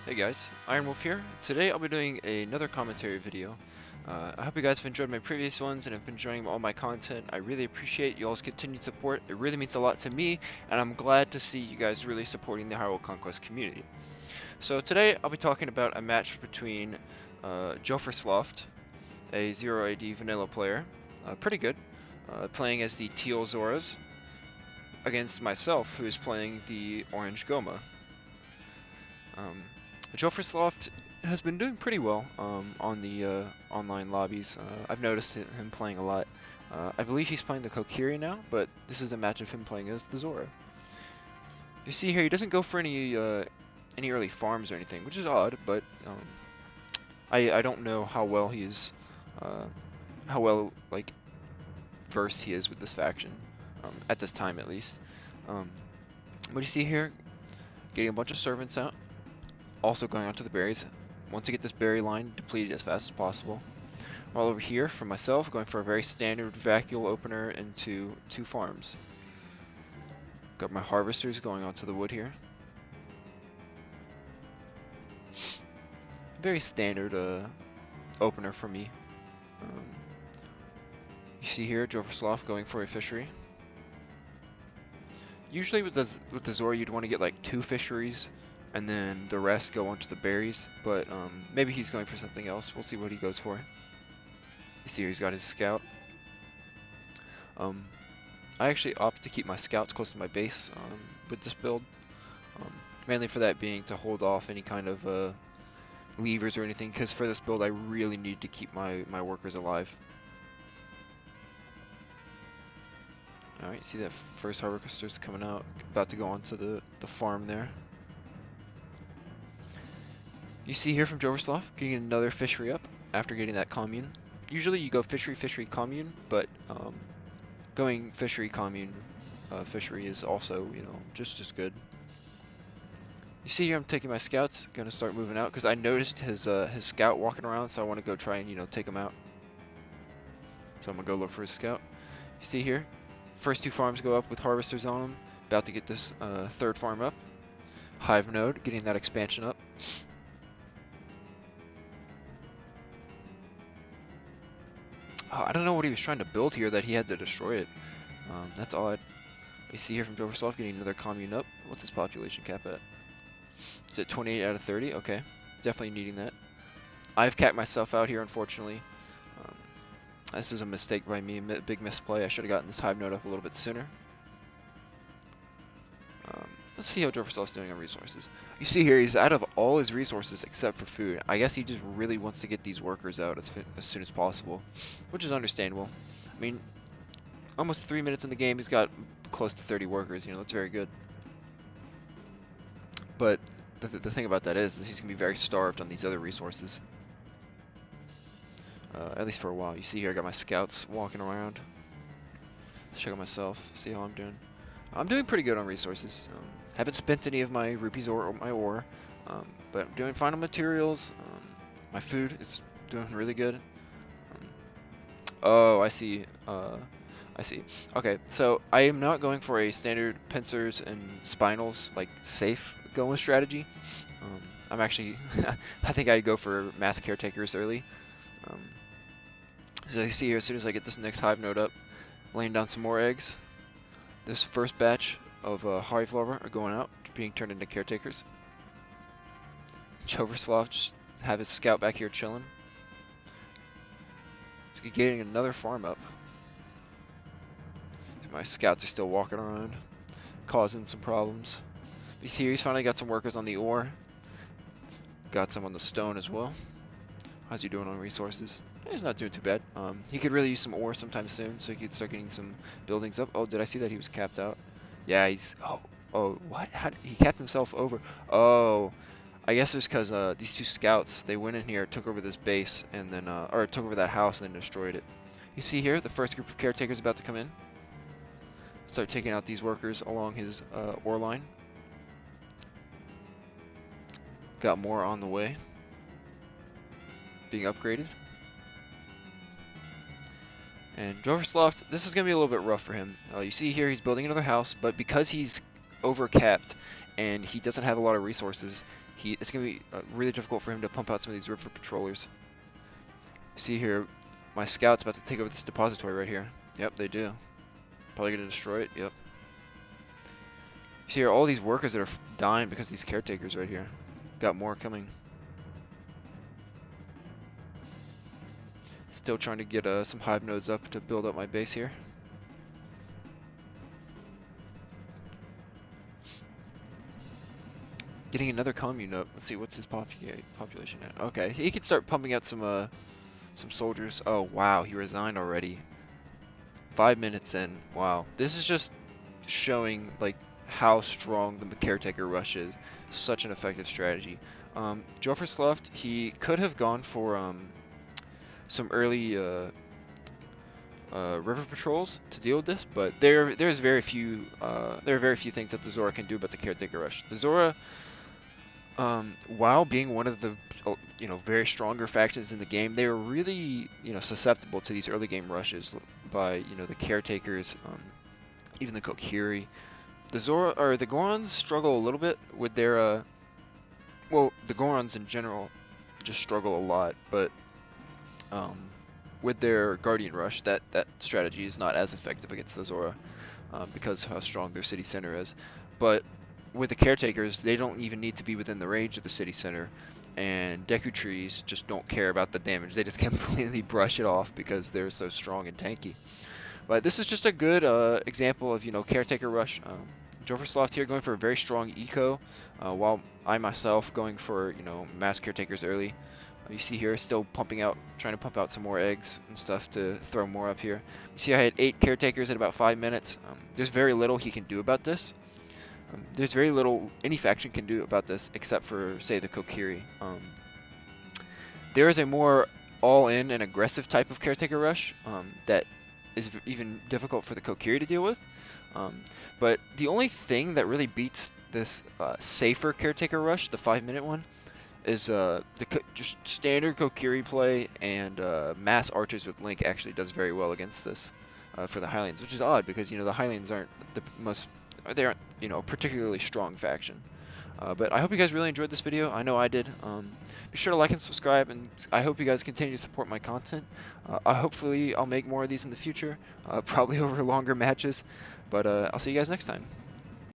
Hey guys, IronWolf here. Today I'll be doing another commentary video. I hope you guys have enjoyed my previous ones and have been enjoying all my content. I really appreciate you all's continued support. It really means a lot to me, and I'm glad to see you guys really supporting the Hyrule Conquest community. So today I'll be talking about a match between Jofursloft, a 0 AD vanilla player, pretty good, playing as the teal Zoras, against myself, who is playing the orange Goma. Jofursloft has been doing pretty well on the online lobbies. I've noticed him playing a lot. I believe he's playing the Kokiri now, but this is a match of him playing as the Zora. You see here, he doesn't go for any early farms or anything, which is odd, but I don't know how well he is, like versed he is with this faction at this time at least. But you see here, getting a bunch of servants out. Also going on to the berries. Want to get this berry line depleted as fast as possible. While over here, for myself, going for a very standard vacuole opener into 2 farms. Got my harvesters going onto the wood here. Very standard opener for me. You see here, Jofursloft going for a fishery. Usually with the Zor, you'd want to get like 2 fisheries, and then the rest go onto the berries, but maybe he's going for something else. We'll see what he goes for. You see here he's got his scout. I actually opt to keep my scouts close to my base with this build. Mainly for that being to hold off any kind of levers or anything, because for this build I really need to keep my workers alive. Alright, see that first harvester's coming out, about to go onto the farm there. You see here from Jofursloft getting another fishery up after getting that commune. Usually you go fishery, fishery, commune, but going fishery, commune, fishery is also, you know, just as good. You see here I'm taking my scouts, gonna start moving out because I noticed his scout walking around, so I want to go try and, you know, take him out. So I'm gonna go look for his scout. You see here, first 2 farms go up with harvesters on them. About to get this 3rd farm up. Hive node, getting that expansion up. I don't know what he was trying to build here that he had to destroy it. That's odd. You see here from Jofursloft getting another commune up. What's his population cap at? Is it 28 out of 30? Okay. Definitely needing that. I've capped myself out here, unfortunately. This is a mistake by me, a big misplay. I should have gotten this hive node up a little bit sooner. Let's see how Jofursloft's doing on resources. You see here, he's out of all his resources except for food. I guess he just really wants to get these workers out as soon as possible, which is understandable. I mean, almost 3 minutes in the game, he's got close to 30 workers. You know, that's very good. But the thing about that is he's going to be very starved on these other resources. At least for a while. You see here, I got my scouts walking around. Let's check out myself, see how I'm doing. I'm doing pretty good on resources. Haven't spent any of my rupees or my ore, but I'm doing final materials. My food is doing really good. Oh, I see. I see. Okay, so I am not going for a standard pincers and spinals, like safe going strategy. I'm actually, I think I'd go for mass caretakers early. So you see here, as soon as I get this next hive node up, laying down some more eggs. This first batch of hive larvae are going out, being turned into caretakers. Jofursloft just have his scout back here chilling. He's getting another farm up. My scouts are still walking around, causing some problems. You see here, he's finally got some workers on the ore. Got some on the stone as well. How's he doing on resources? He's not doing too bad. He could really use some ore sometime soon, so he could start getting some buildings up. Oh, did I see that he was capped out? Yeah, he's... Oh, what? How did he capped himself over? Oh, I guess it's because these 2 scouts, they went in here, took over this base, and then, or took over that house and then destroyed it. You see here, the first group of caretakers about to come in. Start taking out these workers along his ore line. Got more on the way. Being upgraded. And Jofursloft, this is going to be a little bit rough for him. You see here he's building another house, but because he's overcapped and he doesn't have a lot of resources. It's going to be really difficult for him to pump out some of these river patrollers. See here, my scout's about to take over this depository right here. Yep, they do. Probably going to destroy it. Yep. See here, all these workers that are dying because of these caretakers right here. Got more coming. Still trying to get some hive nodes up to build up my base here. Getting another commune up. Let's see, what's his population at? Okay, he can start pumping out some soldiers. Oh wow, he resigned already. 5 minutes in. Wow, this is just showing like how strong the caretaker rush is. Such an effective strategy. Jofursloft, he could have gone for some early river patrols to deal with this, but there's very few there are very few things that the ZOR can do about the caretaker rush. The ZOR, while being one of the very stronger factions in the game, they are really susceptible to these early game rushes by the caretakers, even the Kokiri. The ZOR or the Gorons struggle a little bit with their well, the Gorons in general just struggle a lot, but with their Guardian Rush, that strategy is not as effective against the ZOR because of how strong their city center is. But with the caretakers, they don't even need to be within the range of the city center, and Deku trees just don't care about the damage. They just completely brush it off because they're so strong and tanky. But this is just a good example of caretaker rush. Jofursloft here going for a very strong eco, while I myself going for mass caretakers early. You see here still pumping out, trying to pump out some more eggs and stuff to throw more up here. You see I had 8 caretakers at about 5 minutes. There's very little he can do about this. There's very little any faction can do about this except for, say, the Kokiri. There is a more all-in and aggressive type of caretaker rush that is even difficult for the Kokiri to deal with. But the only thing that really beats this safer caretaker rush, the 5-minute one, is just standard Kokiri play, and mass archers with Link actually does very well against this for the Highlands, which is odd because the Highlands aren't the most, they aren't a particularly strong faction. But I hope you guys really enjoyed this video. I know I did. Be sure to like and subscribe, and I hope you guys continue to support my content. Hopefully I'll make more of these in the future, probably over longer matches. But I'll see you guys next time.